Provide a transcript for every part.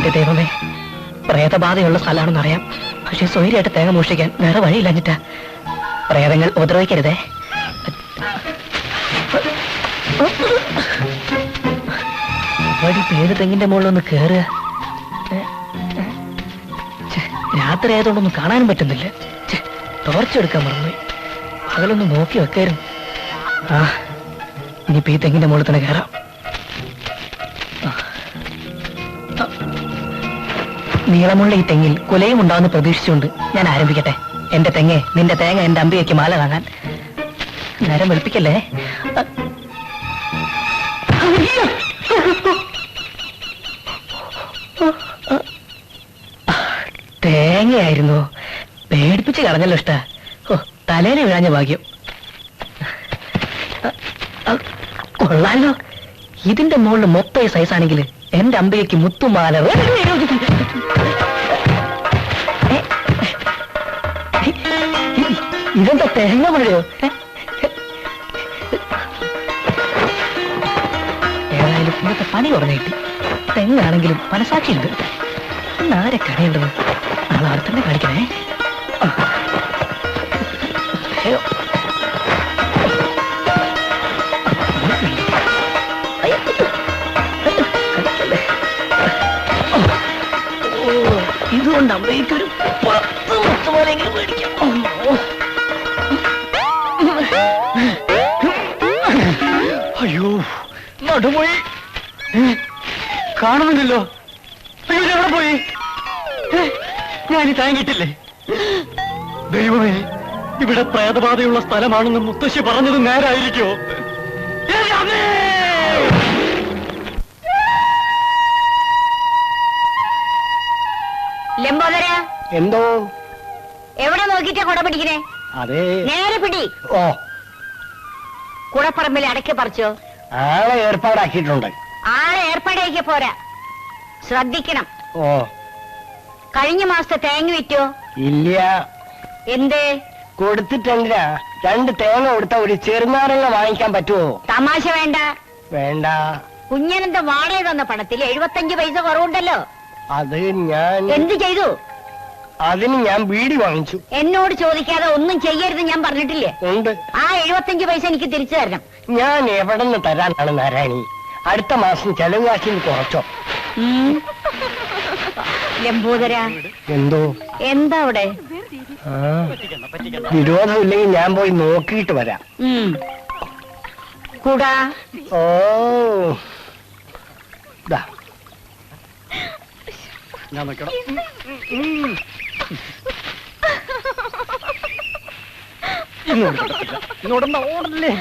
എന്റെ ദൈവമേ, പ്രേതബാധയുള്ള സ്ഥലമാണെന്ന് അറിയാം. പക്ഷെ സ്വൈര്യമായിട്ട് തേങ്ങ മോഷ്ടിക്കാൻ വേറെ വഴിയില്ലഞ്ഞിട്ടാ. പ്രേതങ്ങൾ ഉപദ്രവിക്കരുതേ. വഴി പേര് തെങ്ങിന്റെ മുകളിലൊന്ന് കേറുക. രാത്രി ആയതുകൊണ്ടൊന്നും കാണാനും പറ്റുന്നില്ല. ടോർച്ച് എടുക്കാൻ മറന്നുപോയി. പകലൊന്ന് നോക്കി വെക്കായിരുന്നു. ആ, ഇനിയിപ്പോ ഈ തെങ്ങിന്റെ മുകളിൽ തന്നെ കയറാം. നീളമുള്ള ഈ തെങ്ങിൽ കുലയും ഉണ്ടാവുന്ന പ്രതീക്ഷിച്ചുകൊണ്ട് ഞാൻ ആരംഭിക്കട്ടെ. എന്റെ തെങ്ങ്, നിന്റെ തേങ്ങ എന്റെ അമ്പികയ്ക്ക് മാല കാണാൻ. നേരം വെളുപ്പിക്കല്ലേ. തേങ്ങയായിരുന്നു. പേടിപ്പിച്ച് കളഞ്ഞല്ലോ ഇഷ്ട. തലേനെ വീഴാഞ്ഞ ഭാഗ്യം. കൊള്ളാലോ. ഇതിന്റെ മുകളിൽ മൊത്തം സൈസ് ആണെങ്കിൽ എന്റെ അമ്പികയ്ക്ക് മുത്തുമാല. ഇതെന്താ തേങ്ങ മഴയോ? ഏതായാലും ഇന്നത്തെ പണി കുറഞ്ഞു കിട്ടി. തെങ്ങാണെങ്കിലും മനസാക്ഷിയുണ്ട്. ഇന്നാരെ കരയേണ്ടത്? നാളെ അവിടെ തന്നെ കാണിക്കണേ. ഇതുകൊണ്ട് അമ്മയ്ക്കൊരു 10 മുത്തുമാലെങ്കിലും മേടിക്കാം. അയ്യോ, നടുപോയി. കാണുന്നില്ലല്ലോ. അയ്യോ, എവിടെ പോയി? ഞാനീ താങ്ങിട്ടില്ലേ? ദൈവമേ, ഇവിടെ പ്രേതബാധയുള്ള സ്ഥലമാണെന്ന് മുത്തശ്ശി പറഞ്ഞത് നേരായിരിക്കോ? ലംബോദര, എന്തോ? എവിടെ നോക്കിട്ടാ കുട പിടിക്കണേ? അതെ, നേരെ പിടി. ഓ, കുടപ്പറമ്പിൽ അടക്കി പറിച്ചോ? ആളെ ഏർപ്പാടാക്കിയിട്ടുണ്ട്. ആളെ ഏർപ്പാടാക്കിയ പോരാ, ശ്രദ്ധിക്കണം. ഓ, കഴിഞ്ഞ മാസത്തെ തേങ്ങ വിറ്റോ? ഇല്ല. എന്തേ? കൊടുത്തിട്ടില്ല. 2 തേങ്ങ കൊടുത്ത ഒരു ചെറുനാരങ്ങ വാങ്ങിക്കാൻ പറ്റുമോ? തമാശ വേണ്ട. വേണ്ട. കുഞ്ഞനന്ത വാടക തന്ന പണത്തിൽ 75 പൈസ കുറവുണ്ടല്ലോ. അത് ഞാൻ എന്ത് ചെയ്തു? അതിന് ഞാൻ ബീഡി വാങ്ങിച്ചു. എന്നോട് ചോദിക്കാതെ ഒന്നും ചെയ്യരുത് ഞാൻ പറഞ്ഞിട്ടില്ലേ? ഉണ്ട്. ആ 75 പൈസ എനിക്ക് തിരിച്ചു തരണം. ഞാൻ എവിടെ നിന്ന് തരാനാണ് നാരായണി? അടുത്ത മാസം ചെലവ് കാശിന് കുറച്ചോ? ലംബോദര, എന്തോ? എന്താ അവിടെ? വിരോധമില്ലെങ്കിൽ ഞാൻ പോയി നോക്കിയിട്ട് വരാം. കൂടാ. ഓ, ദാ. ഞാൻ നോക്കണം. ഇങ്ങോട്ടൊന്ന് ഓടല്ലേ?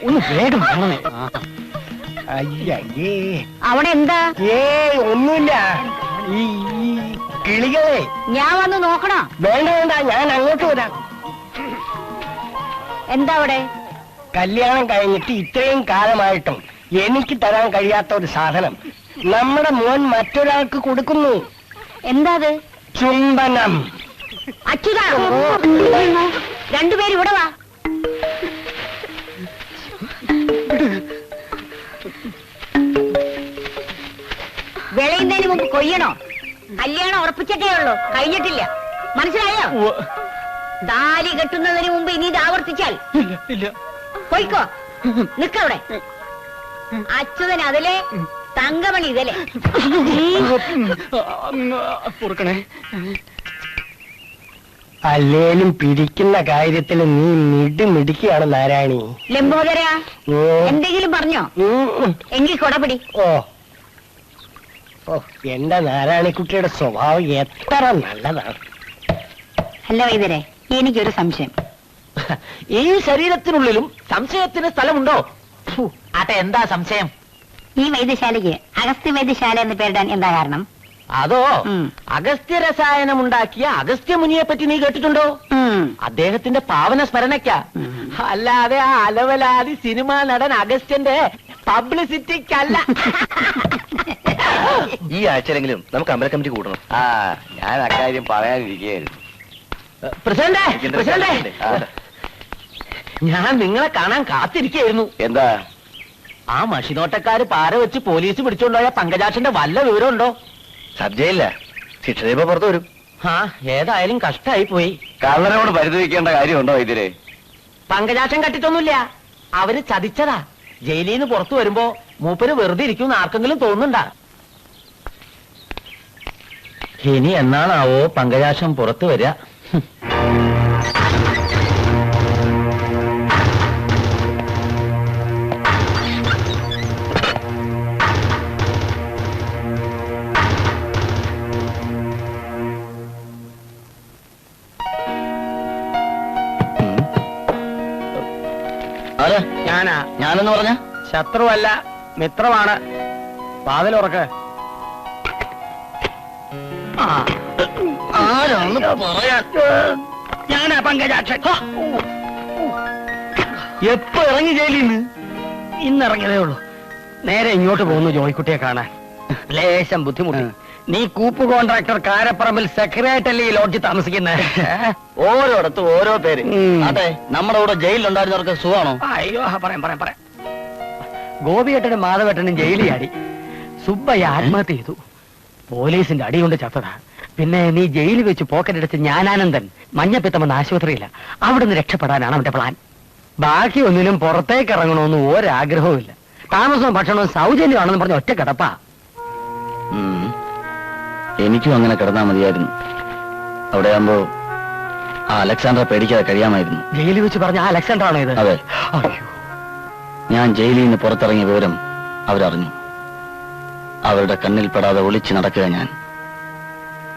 ഒന്ന് വേഗം കാണണേ. അയ്യേ, അവിടെ എന്താ? ഒന്നുമില്ല. ഈ കിളികളെ ഞാൻ വന്ന് നോക്കണോ? വേണ്ട വേണ്ട, ഞാൻ അങ്ങോട്ട് വരാം. എന്താ അവിടെ? കല്യാണം കഴിഞ്ഞിട്ട് ഇത്രയും കാലമായിട്ടും എനിക്ക് തരാൻ കഴിയാത്ത ഒരു സാധനം നമ്മുടെ മോൻ മറ്റൊരാൾക്ക് കൊടുക്കുന്നു. എന്താ അത്? ചുംബനം. അച്യുതാ, 2 പേര് ഇവിടെ വാ. വിളയുന്നതിന് മുമ്പ് കൊയ്യണോ? കല്യാണം ഉറപ്പിച്ചിട്ടേ ഉള്ളൂ, കഴിഞ്ഞിട്ടില്ല. മനസ്സിലായോ? താലി കെട്ടുന്നതിന് മുമ്പ് ഇനി ഇത് ആവർത്തിച്ചാൽ കൊയ്ക്കോ. നിക്കവിടെ. അച്യുതൻ അതിലെ, തങ്കമണി ഇതിലെ. അല്ലേലും പിടിക്കുന്ന കാര്യത്തിൽ നീ മിടുമിടിക്കുകയാണ് നാരായണി. ലംബോദര, എന്തെങ്കിലും പറഞ്ഞോ? എങ്കിൽ കൊടപിടി. ഓ ഓ, എന്റെ നാരായണിക്കുട്ടിയുടെ സ്വഭാവം എത്ര നല്ലതാണ്. അല്ല വൈദ്യരെ, എനിക്കൊരു സംശയം. ഈ ശരീരത്തിനുള്ളിലും സംശയത്തിന് സ്ഥലമുണ്ടോ? ആട്ടെ, എന്താ സംശയം? ഈ വൈദ്യശാലയ്ക്ക് അഗസ്ത്യ വൈദ്യശാല എന്ന് പേരിടാൻ എന്താ കാരണം? അതോ, അഗസ്ത്യ രസായനം ഉണ്ടാക്കിയ അഗസ്ത്യമുനിയെ പറ്റി നീ കേട്ടിട്ടുണ്ടോ? അദ്ദേഹത്തിന്റെ പാവന സ്മരണയ്ക്കാ, അല്ലാതെ ആ അലവലാതി സിനിമാ നടൻ അഗസ്ത്യന്റെ പബ്ലിസിറ്റിക്കല്ല. ഈ ആഴ്ചയിലെങ്കിലും നമുക്ക് അമ്പല കമ്മിറ്റി കൂട്ടണം. ഞാൻ അക്കാര്യം പറയാനിരിക്കുകയായിരുന്നു. പ്രസിഡന്റ്, ഞാൻ നിങ്ങളെ കാണാൻ കാത്തിരിക്കുകയായിരുന്നു. എന്താ? ആ മഷിനോട്ടക്കാര് പാര വെച്ച് പോലീസ് പിടിച്ചോണ്ടുപോയ പങ്കജാക്ഷന്റെ വല്ല വിവരമുണ്ടോ? സബ് ജയിലില്ല, ശിക്ഷ ഇപ്പൊ പുറത്തു വരും. ആ ഏതായാലും കഷ്ടായി പോയി. കള്ളനോട് പരിതപിക്കേണ്ട കാര്യമുണ്ടോ ഇതില്? പങ്കജാക്ഷൻ കട്ടിട്ടൊന്നുമില്ല, അവര് ചതിച്ചതാ. ജയിലിൽ നിന്ന് പുറത്തു വരുമ്പോ മൂപ്പര് വെറുതെ ഇരിക്കും ആർക്കെങ്കിലും തോന്നുന്നുണ്ടാ? ഇനി എന്നാണാവോ പങ്കജാക്ഷം പുറത്തു വരിക? ആരാ? ഞാനാ. ഞാനെന്ന് പറഞ്ഞ ശത്രുവല്ല, മിത്രമാണ്. വാതിലുറക്ക്. ആരാണെന്ന് പറയാൻ. ഞാനാ പങ്കജാക്ഷൻ. എപ്പോ ഇറങ്ങി ജയിലിൽ നിന്ന്? ഇന്നിറങ്ങിയതേ ഉള്ളൂ. നേരെ ഇങ്ങോട്ട് പോകുന്നു ജോയിക്കുട്ടിയെ കാണാൻ. ലേശം ബുദ്ധിമുട്ടി. നീ കൂപ്പ് കോൺട്രാക്ടർ കാരപ്പറമ്പിൽ സെക്രട്ടറി ഈ ലോഡ്ജിൽ താമസിക്കുന്നത്? ഓരോടത്തും ഓരോ പേര്. അതെ, നമ്മുടെ കൂടെ ജയിലിലുണ്ടായിരുന്നവർക്ക് സുഖമാണോ? അയ്യോ, പറയാം. ഗോപിയേട്ടനും മാധവേട്ടനും ജയിലിൽ ആടി. സുബ്ബയ്യ ആത്മഹത്യ ചെയ്തു. പോലീസിന്റെ അടി കൊണ്ട് ചത്തതാ. പിന്നെ നീ ജയിലിൽ വെച്ച് പോക്കറ്റടിച്ച് ജ്ഞാനാനന്ദൻ മഞ്ഞപ്പിത്തമെന്ന ആശുപത്രിയില്ല. അവിടുന്ന് രക്ഷപ്പെടാനാണ് അവന്റെ പ്ലാൻ. ബാക്കി ഒന്നിനും പുറത്തേക്ക് ഇറങ്ങണമെന്ന് ഒരാഗ്രഹവും ഇല്ല. താമസവും ഭക്ഷണവും സൗജന്യമാണെന്ന് പറഞ്ഞ ഒറ്റ കിടപ്പാ. എനിക്കും അങ്ങനെ കിടന്നാ മതിയായിരുന്നു. അവിടെ ആകുമ്പോ ആ അലക്സാണ്ടറെ പേടിക്കാതെ കഴിയാമായിരുന്നു. ജയിലിൽ വെച്ച് പറഞ്ഞ ആ അലക്സാണ്ടർ ആണോ ഇത്? അതെ. അയ്യോ, ഞാൻ ജയിലിൽ നിന്ന് പുറത്തിറങ്ങിയ വിവരം അവരറിഞ്ഞു. അവരുടെ കണ്ണിൽ പെടാതെ ഒളിച്ചു നടക്കുക ഞാൻ.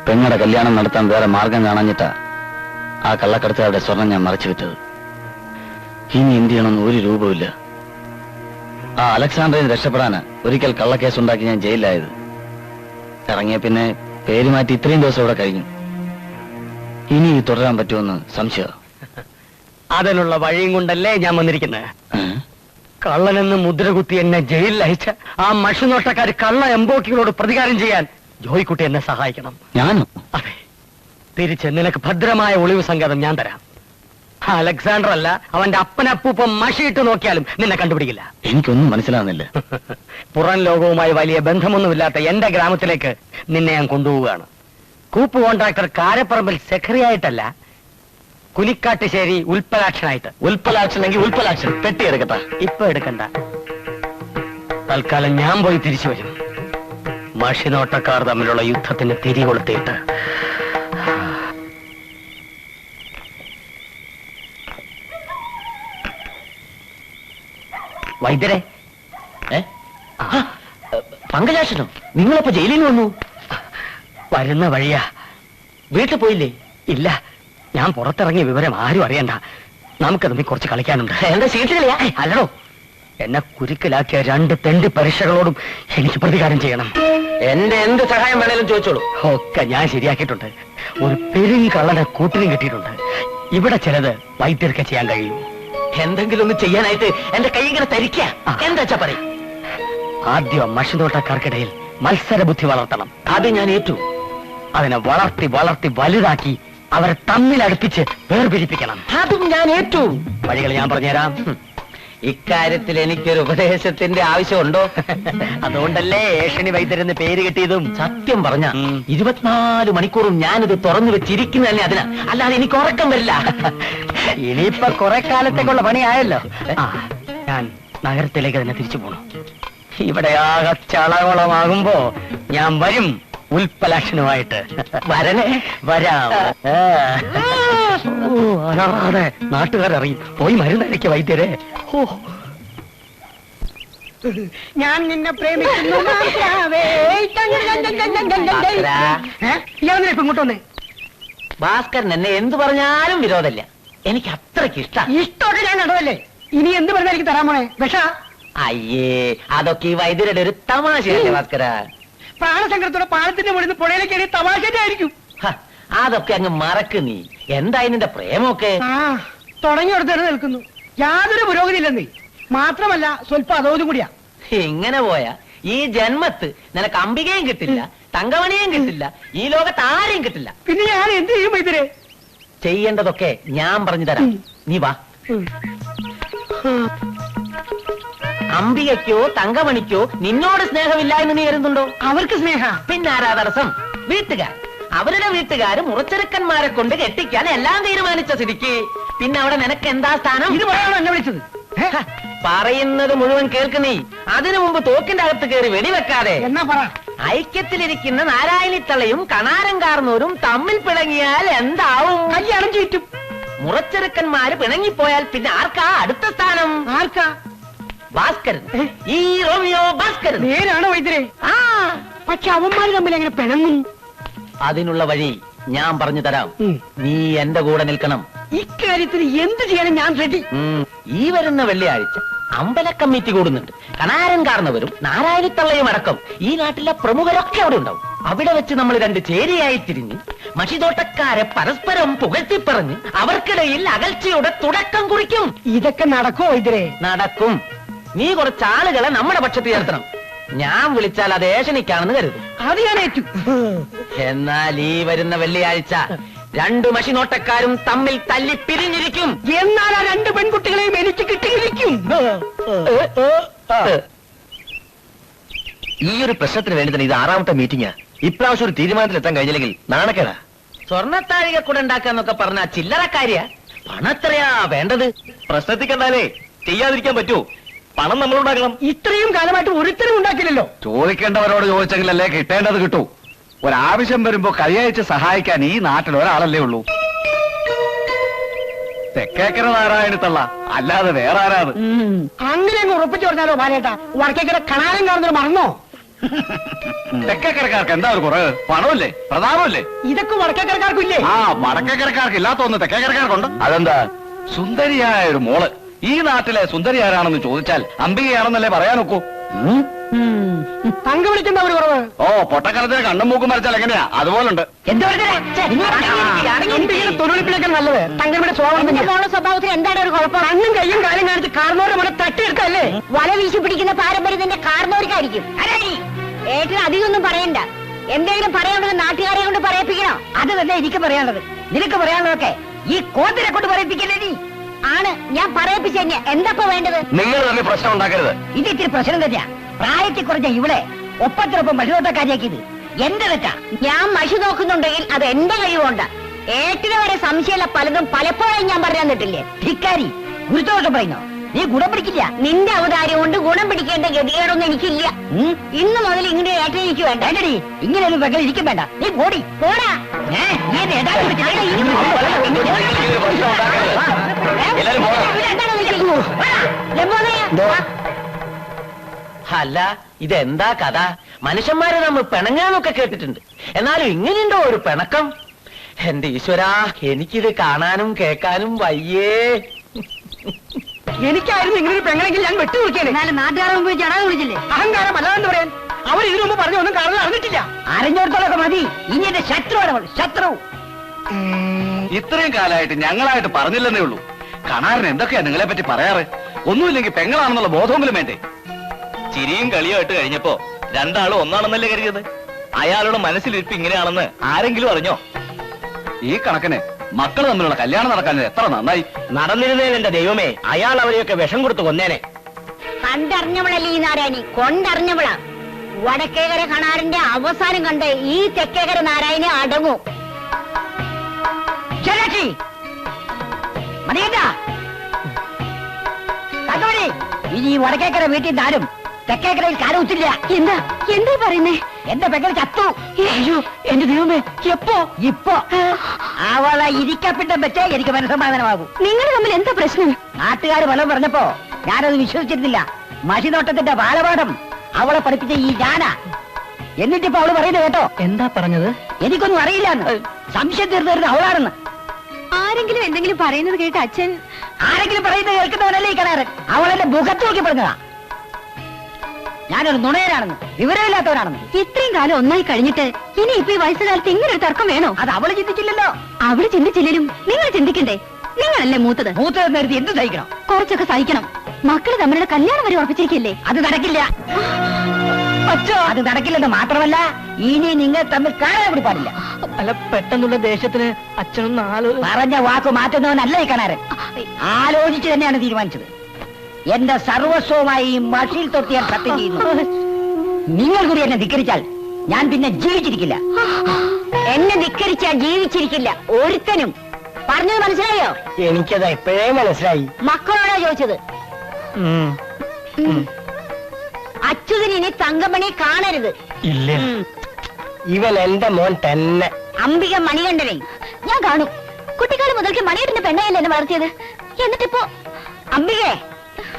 പെങ്ങളുടെ കല്യാണം നടത്താൻ വേറെ മാർഗം കാണാഞ്ഞിട്ടാ ആ കള്ളക്കടത്തുകാരുടെ സ്വർണം ഞാൻ മറച്ചു വിറ്റത്. ഇനി എന്ത് ചെയ്യണമെന്ന് ഒരു രൂപമില്ല. ആ അലക്സാണ്ടറിന് രക്ഷപ്പെടാന് ഒരിക്കൽ കള്ളക്കേസ് ഉണ്ടാക്കി ഞാൻ ജയിലിലായത്. ഇറങ്ങിയ പിന്നെ പേര് മാറ്റി ഇത്രയും ദിവസം ഇവിടെ കഴിഞ്ഞു. ഇനി തുടരാൻ പറ്റുമെന്ന് സംശയം. അതിനുള്ള വഴിയും കൊണ്ടല്ലേ ഞാൻ വന്നിരിക്കുന്നത്. കള്ളനെന്ന് മുദ്രകുത്തി എന്നെ ജയിലിൽ അയച്ച ആ മഷിനോട്ടക്കാർ കള്ള എംബോക്കികളോട് പ്രതികാരം ചെയ്യാൻ ജോയിക്കുട്ടി എന്നെ സഹായിക്കണം. ഞാനോ? അതെ, തിരിച്ച് നിനക്ക് ഭദ്രമായ ഒളിവ് സങ്കേതം ഞാൻ തരാം. അലക്സാണ്ടർ അല്ല, അവന്റെ അപ്പനപ്പൂപ്പം മഷിയിട്ട് നോക്കിയാലും നിന്നെ കണ്ടുപിടിക്കില്ല. എനിക്കൊന്നും മനസ്സിലാവുന്നില്ല. പുറം ലോകവുമായി വലിയ ബന്ധമൊന്നുമില്ലാത്ത എന്റെ ഗ്രാമത്തിലേക്ക് നിന്നെ ഞാൻ കൊണ്ടുപോവുകയാണ്. കൂപ്പ് കോൺട്രാക്ടർ കാരപ്പറമ്പിൽ സെക്രട്ടറിയായിട്ടല്ല, കുനിക്കാട്ടുശ്ശേരി ഉൽപ്പലാക്ഷനായിട്ട്. ഉൽപ്പലാക്ഷനെങ്കിൽ ഉൽപ്പലാക്ഷൻ പെട്ടിയെടുക്കട്ടെ. ഇപ്പൊ എടുക്കണ്ട, തൽക്കാലം ഞാൻ പോയി തിരിച്ചു വരും. മഷിനോട്ടക്കാർ തമ്മിലുള്ള യുദ്ധത്തിന് തിരികൊളുത്തിയിട്ട്. വൈദ്യരെ, പങ്കജാക്ഷനോ? നിങ്ങളപ്പോ ജയിലിൽ വന്നു? വരുന്ന വഴിയാ. വീട്ടിൽ പോയില്ലേ? ഇല്ല, ഞാൻ പുറത്തിറങ്ങിയ വിവരം ആരും അറിയണ്ട. നമുക്ക് തമ്മിൽ കുറച്ച് കളിക്കാനുണ്ട്. എന്താ സീറ്റുകളിയാ? അല്ലടോ, എന്നെ കുരുക്കിലാക്കിയ 2 തെണ്ടി പരീക്ഷകളോടും എനിക്ക് പ്രതികാരം ചെയ്യണം. എന്റെ എന്ത് സഹായം വേണേലും ചോദിച്ചോളൂ. ഒക്കെ ഞാൻ ശരിയാക്കിയിട്ടുണ്ട്. ഒരു പെരുങ്കള്ളനെ കൂട്ടിനും കിട്ടിയിട്ടുണ്ട്. ഇവിടെ ചിലത് വൈദ്യർക്ക് ചെയ്യാൻ കഴിയും. എന്തെങ്കിലും ഒന്ന് ചെയ്യാനായിട്ട് എന്റെ കൈ ഇങ്ങനെ തരിക്ക. എന്താ വെച്ചാ പറയും. ആദ്യം മഷിനോട്ടക്കാർക്കിടയിൽ മത്സര ബുദ്ധി വളർത്തണം. അത് ഞാൻ ഏറ്റു. അതിനെ വളർത്തി വളർത്തി വലുതാക്കി അവരെ തമ്മിലടുപ്പിച്ച് വേർപിരിപ്പിക്കണം. അതും ഞാൻ ഏറ്റു. വഴികൾ ഞാൻ പറഞ്ഞുതരാം. ഇക്കാര്യത്തിൽ എനിക്കൊരു ഉപദേശത്തിന്റെ ആവശ്യമുണ്ടോ? അതുകൊണ്ടല്ലേ ഏഷണി വൈദ്യരെന്ന് പേര് കിട്ടിയതും. സത്യം പറഞ്ഞ 24 മണിക്കൂറും ഞാനിത് തുറന്നു വെച്ചിരിക്കുന്ന തന്നെ അതിനാ. അല്ലാതെ എനിക്ക് ഉറക്കം വരില്ല. ഇനിയിപ്പൊ കുറെ കാലത്തേക്കുള്ള പണിയായല്ലോ. ഞാൻ നഗരത്തിലേക്ക് തന്നെ തിരിച്ചു പോണു. ഇവിടെ ആകെ ചളവളമാകുമ്പോ ഞാൻ വരും ഉൽപ്പലാക്ഷനുമായിട്ട്. വരണേ? വരാം. അതെ, നാട്ടുകാരറിയും. പോയി മരുന്നഴിക്ക വൈദ്യരെ. ഞാൻ നിന്നെ പ്രേമിക്കുന്നു. ഇപ്പൊ ഇങ്ങോട്ട് വന്നേ. ഭാസ്കരൻ എന്നെ എന്ത് പറഞ്ഞാലും വിരോധമില്ല. എനിക്ക് അത്രയ്ക്ക് ഇഷ്ടമൊക്കെ ഞാൻ കണ്ടതല്ലേ. ഇനി എന്ത് പറഞ്ഞാൽ എനിക്ക് തരാൻ പോണേ? വിഷ? അയ്യേ, അതൊക്കെ ഈ വൈദ്യരുടെ ഒരു തമാശയല്ലേ ഭാസ്കര? പ്രാണസങ്കടത്തോടെ പാലത്തിന്റെ മുകളിൽ നിന്ന് പുഴയിലേക്ക് എറിയ തമാശന്റെ ആയിരിക്കും. അതൊക്കെ അങ്ങ് മറക്ക് നീ. എന്തായി നിന്റെ പ്രേമൊക്കെ? തുടങ്ങിയെടുത്ത് തന്നെ നിൽക്കുന്നു. യാതൊരു പുരോഗതി ഇല്ലെന്നേ. മാത്രമല്ല സ്വല്പം അതോതും കൂടിയാ. ഇങ്ങനെ പോയാ ഈ ജന്മത്ത് നിനക്ക് അംബികയും കിട്ടില്ല, തങ്കമണിയും കിട്ടില്ല, ഈ ലോകത്ത് ആരെയും കിട്ടില്ല. പിന്നെ ഞാൻ എന്ത് ചെയ്യും വൈദ്യരെ? ചെയ്യേണ്ടതൊക്കെ ഞാൻ പറഞ്ഞു തരാം. നീ വാ. അംബികയ്ക്കോ തങ്കമണിക്കോ നിന്നോട് സ്നേഹമില്ല എന്ന് നീ കരുതുന്നുണ്ടോ? അവർക്ക് സ്നേഹ പിന്നെ ആരാ തടസ്സം? വീട്ടുകാർ. അവരുടെ വീട്ടുകാര് മുറച്ചെറുക്കന്മാരെ കൊണ്ട് കെട്ടിക്കാൻ എല്ലാം തീരുമാനിച്ച സ്ഥിതിക്ക് പിന്നെ അവിടെ നിനക്ക് എന്താ സ്ഥാനം? ഇത് പറയാണോ എന്നെ വിളിച്ചത്? ഹ, പറയുന്നത് മുഴുവൻ കേൾക്കുന്നീ. അതിനു മുമ്പ് തോക്കിന്റെ അകത്ത് കയറി വെടിവെക്കാതെ എന്നാ പറ. ഐക്യത്തിലിരിക്കുന്ന നാരായണിത്തളയും കണാരം കാർന്നൂരും തമ്മിൽ പിണങ്ങിയാൽ എന്താവും? കല്യാണം ചീറ്റും. മുറച്ചെറുക്കന്മാര് പിണങ്ങിപ്പോയാൽ പിന്നെ ആർക്കാ അടുത്ത സ്ഥാനം? ആർക്കാ? ഭാസ്കരൻ. ഈ റോമിയോ ഭാസ്കരൻ. നേരാണോ വൈദ്യരെ? ആ, പക്ഷെ അവന്മാര് തമ്മിൽ എങ്ങനെ പിണങ്ങും? അതിനുള്ള വഴി ഞാൻ പറഞ്ഞു തരാം. നീ എന്റെ കൂടെ നിൽക്കണം. ഇക്കാര്യത്തിന് എന്ത് ചെയ്യാനും ഞാൻ റെഡി. ഈ വരുന്ന വെള്ളിയാഴ്ച അമ്പല കമ്മിറ്റി കൂടുന്നുണ്ട്. കണാരൻ കാരണവരും നാരായണിത്തള്ളയും അടക്കം ഈ നാട്ടിലെ പ്രമുഖരൊക്കെ അവിടെ ഉണ്ടാവും. അവിടെ വെച്ച് നമ്മൾ രണ്ട് ചേരിയായി തിരിഞ്ഞ് മഷിതോട്ടക്കാരെ പരസ്പരം പുകഴ്ത്തിപ്പറഞ്ഞ് അവർക്കിടയിൽ അകൽച്ചയുടെ തുടക്കം കുറിക്കും. ഇതൊക്കെ നടക്കുമോ വൈദ്യരെ? നടക്കും. നീ കുറച്ച് ആളുകളെ നമ്മുടെ പക്ഷത്ത് ചേർത്തണം. ഞാൻ വിളിച്ചാൽ അത് ഏഷണിക്കാണെന്ന് കരുതും. അത് ഞാൻ ഏറ്റു. എന്നാൽ ഈ വരുന്ന വെള്ളിയാഴ്ച രണ്ടു മഷിനോട്ടക്കാരും തമ്മിൽ തല്ലി പിരിഞ്ഞിരിക്കും. എന്നാൽ ആ രണ്ട് പെൺകുട്ടികളെയും എനിക്ക് കിട്ടിയിരിക്കും. ഈ ഒരു പ്രശ്നത്തിന് വേണ്ടി തന്നെ ഇത് 6ാമത്തെ മീറ്റിംഗാ. ഇപ്രാവശ്യം ഒരു തീരുമാനത്തിലെത്താൻ കഴിഞ്ഞില്ലെങ്കിൽ നാണക്കേടാ. സ്വർണ്ണത്താഴിക കൂടെ ഉണ്ടാക്കാന്നൊക്കെ പറഞ്ഞ ചില്ലറക്കാരിയാ. പണത്രയാ വേണ്ടത്? പ്രശ്നത്തിൽ കണ്ടാലേ ചെയ്യാതിരിക്കാൻ പറ്റൂ. പണം നമ്മളുണ്ടാക്കണം. ഇത്രയും കാലമായിട്ട് ഒരുത്തരും ഉണ്ടാക്കില്ലല്ലോ. ചോദിക്കേണ്ടവരോട് ചോദിച്ചെങ്കിലല്ലേ കിട്ടേണ്ടത് കിട്ടൂ. ഒരാവശ്യം വരുമ്പോ കൈയയച്ച് സഹായിക്കാൻ ഈ നാട്ടിൽ ഒരാളല്ലേ ഉള്ളൂ. തെക്കേക്കര നാരായണിത്തള്ള, അല്ലാതെ വേറെ ആരാത്? അങ്ങനെ അങ്ങ് ഉറപ്പിച്ചു പറഞ്ഞാലോ ബാലേട്ടാ? വടക്കേക്കര കണാരം കാണുന്നത് മറന്നോ? തെക്കേക്കരക്കാർക്ക് എന്താ ഒരു കുറവ്? പണമില്ലേ, പ്രതാപമില്ലേ? ഇതൊക്കെ വടക്കേക്കരക്കാർക്കും ഇല്ലേ? ആ, വടക്കേക്കരക്കാർക്ക് ഇല്ലാത്തൊന്ന് തെക്കേക്കരക്കാർക്കുണ്ട്. അതെന്താ? സുന്ദരിയായ ഒരു മോള്. ഈ നാട്ടിലെ സുന്ദരി ആരാണെന്ന് ചോദിച്ചാൽ അംബികയാണെന്നല്ലേ പറയാനൊക്കൂ. തങ്ക വിളിക്കുന്ന ഒരു കുറവ്. ഓ, പൊട്ടക്കരത്തിന് കണ്ണും മൂക്കും മരച്ചാൽ എങ്ങനെയാ? അതുപോലുണ്ട്. തൊഴിലിപ്പിലേക്കാൾ നല്ലത് തങ്കയുടെ സ്വഭാവത്തിൽ എന്താണ് ഒരു കുഴപ്പം? കണ്ണും കയ്യും കാലും കാണിച്ച് കാർന്നോരെ മുന്നെ തട്ടിയെടുത്തല്ലേ? വല വീശി പിടിക്കുന്ന പാരമ്പര്യത്തിന്റെ കാർന്നോർക്കായിരിക്കും. ഏട്ടന് അധികമൊന്നും പറയണ്ട. എന്തെങ്കിലും പറയാനുള്ളത് നാട്ടുകാരെ കൊണ്ട് പറയിപ്പിക്കണോ? അത് തന്നെ എനിക്ക് പറയാനുള്ളത്. നിനക്ക് പറയാനുള്ളതൊക്കെ ഈ കോത്തിനെ കൊണ്ട് പറയിപ്പിക്കല്ലേ? നീ ആണ് ഞാൻ പറയിപ്പിച്ച എന്തപ്പോ വേണ്ടത്? നിങ്ങൾ തന്നെ പ്രശ്നം ഉണ്ടാക്കരുത്. ഇത് ഇത്തിരി പ്രശ്നം തന്നെയാ. പ്രായത്തിൽ കുറഞ്ഞ ഇവിടെ ഒപ്പത്തിനൊപ്പം മഷിനോട്ടക്കാരിയാക്കിയത് എന്റെ തെറ്റാ. ഞാൻ മഷി നോക്കുന്നുണ്ടെങ്കിൽ അത് എന്റെ കഴിവുകൊണ്ട. ഏട്ടിന് വരെ സംശയമല്ല പലതും പലപ്പോഴും ഞാൻ പറഞ്ഞു തന്നിട്ടില്ലേ? ധിക്കാരി, ഗുരുത്തോട്ടം പറയുന്നോ? നീ ഗുണം പിടിക്കില്ല. നിന്റെ അവതാരം കൊണ്ട് ഗുണം പിടിക്കേണ്ട ഗതികേടൊന്നും എനിക്കില്ല. ഇന്ന് മുതൽ ഇങ്ങനെ ഏട്ടൻ എനിക്ക് വേണ്ട. ഏട്ടടി, ഇങ്ങനെ ഒരു വെകൾ ഇരിക്കും വേണ്ട. നീ പോടി, പോടാ. അല്ല, ഇതെന്താ കഥ? മനുഷ്യന്മാരെ നമ്മൾ പിണങ്ങാനൊക്കെ കേട്ടിട്ടുണ്ട്. എന്നാലും ഇങ്ങനെയുണ്ടോ ഒരു പിണക്കം? എന്റെ ഈശ്വരാ, എനിക്കിത് കാണാനും കേൾക്കാനും വയ്യേ. എനിക്കായിരുന്നു ഇങ്ങനൊരു പെങ്ങളെങ്കിൽ ഞാൻ വെട്ടുവിളിക്കാണ്. എന്നാലും നാട്ടുകാരെ മുമ്പ് ചടങ്ങ് വിളിച്ചില്ലേ? അഹങ്കാരം അല്ലാതെന്ന് പറയാൻ അവർ ഇതിനു മുമ്പ് പറഞ്ഞൊന്നും കാരണം അറിഞ്ഞിട്ടില്ല. അറിഞ്ഞോടത്തോളൊക്കെ മതി. ഇനി എന്റെ ശത്രുവാണ് അവൾ, ശത്രു. ഇത്രയും കാലമായിട്ട് ഞങ്ങളായിട്ട് പറഞ്ഞില്ലെന്നേ ഉള്ളൂ. കണാരൻ എന്തൊക്കെയാ നിങ്ങളെ പറ്റി പറയാറ്? ഒന്നുമില്ലെങ്കിൽ പെങ്ങളാണെന്നുള്ള ബോധമെങ്കിലും വേണ്ടേ? ചിരിയും കളിയുമായിട്ട് കഴിഞ്ഞപ്പോ രണ്ടാളും ഒന്നാണെന്നല്ലേ കരുതിയത്? അയാളുടെ മനസ്സിലിരിപ്പ് ഇങ്ങനെയാണെന്ന് ആരെങ്കിലും അറിഞ്ഞോ? ഈ കണക്കിന് മക്കൾ തമ്മിലുള്ള കല്യാണം നടക്കാൻ എത്ര നന്നായി. നടന്നിരുന്നേൻ എന്റെ ദൈവമേ, അയാൾ അവരെയൊക്കെ വിഷം കൊടുത്തു കൊന്നേനെ. കണ്ടറിഞ്ഞവളല്ലേ ഈ നാരായണി, കൊണ്ടറിഞ്ഞവളാ. വടക്കേകര കണാറിന്റെ അവസാനം കണ്ട് ഈ തെക്കേകര നാരായണി അടങ്ങൂ. ശരാക്ഷി മതിയേട്ടാ, ഇനി വടക്കേക്കര വീട്ടിൽ നിന്നാരും തെക്കേക്കരയിൽ കാലൂച്ചില്ല. എന്താ എന്താ പറയുന്നേ? എന്റെ പെങ്ങൾ ചത്തു. അയ്യോ എന്റെ ദൈവമേ, എപ്പോ? ഇപ്പൊ അവളെ ഇരിക്കപ്പിട്ടം വെച്ചേ എനിക്ക് മനസ്സമാധാനമാകൂ. നിങ്ങൾ തമ്മിൽ എന്താ പ്രശ്നം? നാട്ടുകാർ ഫലം പറഞ്ഞപ്പോ ഞാനത് വിശ്വസിച്ചിരുന്നില്ല. മഷിനോട്ടത്തിന്റെ ബാലപാഠം അവളെ പഠിപ്പിച്ച ഈ ഞാനാ. എന്നിട്ടിപ്പോ അവള് പറയുന്നത് കേട്ടോ. എന്താ പറഞ്ഞത്? എനിക്കൊന്നും അറിയില്ലാന്ന്. സംശയം തീർന്നു അവളാണെന്ന്. ആരെങ്കിലും എന്തെങ്കിലും പറയുന്നത് കേട്ട് അച്ഛൻ ആരെങ്കിലും പറയുന്നത് കേൾക്കുന്നവനല്ലേ ഈ കണാരൻ. അവളെന്റെ മുഖത്ത് നോക്കി പറഞ്ഞതാ ഞാനൊരു നുണയനാണെന്ന്, വിവരമില്ലാത്തവനാണെന്ന്. ഇത്രയും കാലം ഒന്നായി കഴിഞ്ഞിട്ട് ഇനി ഇപ്പൊ ഈ വയസ്സുകാലത്ത് ഇങ്ങനെ ഒരു തർക്കം വേണോ? അത് അവള് ചിന്തിച്ചില്ലല്ലോ. അവള് ചിന്തിച്ചില്ലേലും നിങ്ങൾ ചിന്തിക്കണ്ടേ? നിങ്ങളല്ലേ മൂത്തത്. മൂത്തതെന്ന് കരുതി എന്ത് സഹിക്കണം? കുറച്ചൊക്കെ സഹിക്കണം. മക്കള് തമ്മിലുള്ള കല്യാണം വരെ ഉറപ്പിച്ചിരിക്കല്ലേ? അത് നടക്കില്ല. അത് നടക്കില്ലെന്ന് മാത്രമല്ല, ഇനി നിങ്ങൾ തമ്മിൽ കാണാൻ പാടില്ല. അല്ല, പെട്ടെന്നുള്ള ദേഷ്യത്തിന് അച്ഛനൊന്ന് പറഞ്ഞ വാക്ക് മാറ്റുന്നവനല്ല ഈ കണാരൻ. ആലോചിച്ച് തന്നെയാണ് തീരുമാനിച്ചത്. എന്റെ സർവസ്വമായി ഈ മഷിയിൽ തൊട്ട് ഞാൻ സത്യം ചെയ്യുന്നു. നിങ്ങൾ കൂടി എന്നെ ധിക്കരിച്ചാൽ ഞാൻ പിന്നെ ജീവിച്ചിരിക്കില്ല. എന്നെ ധിക്കരിച്ചാൽ ജീവിച്ചിരിക്കില്ല ഒരുത്തനും. പറഞ്ഞത് മനസ്സിലായോ? എനിക്കത് എപ്പോഴേ മനസ്സിലായി. മക്കളോടാ ചോദിച്ചത്. അച്യുതന് ഇനി തങ്കമണി കാണരുത്. ഇല്ല, ഇവൻ എന്റെ മോൻ തന്നെ. അംബിക മണികണ്ഠനെ ഞാൻ കാണും. കുട്ടിക്കാലം മുതൽക്ക് മണിയേട്ടന്റെ പെണ്ണയല്ലേ എന്നെ വളർത്തിയത്. എന്നിട്ടിപ്പോ അംബികേ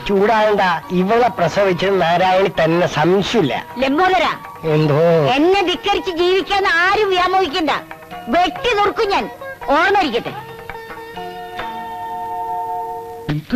ചൂടാകണ്ട, ഇവളെ പ്രസവിച്ചത് നാരായണി തന്നെ, സംശയമില്ല. ലംബോദര, എന്തോ എന്നെ ധിക്കരിച്ച് ജീവിക്കാന്ന് ആരും വ്യാമോഹിക്കണ്ട. വെട്ടി നുറുക്കും ഞാൻ. ഓർമ്മയിരിക്കട്ടെ.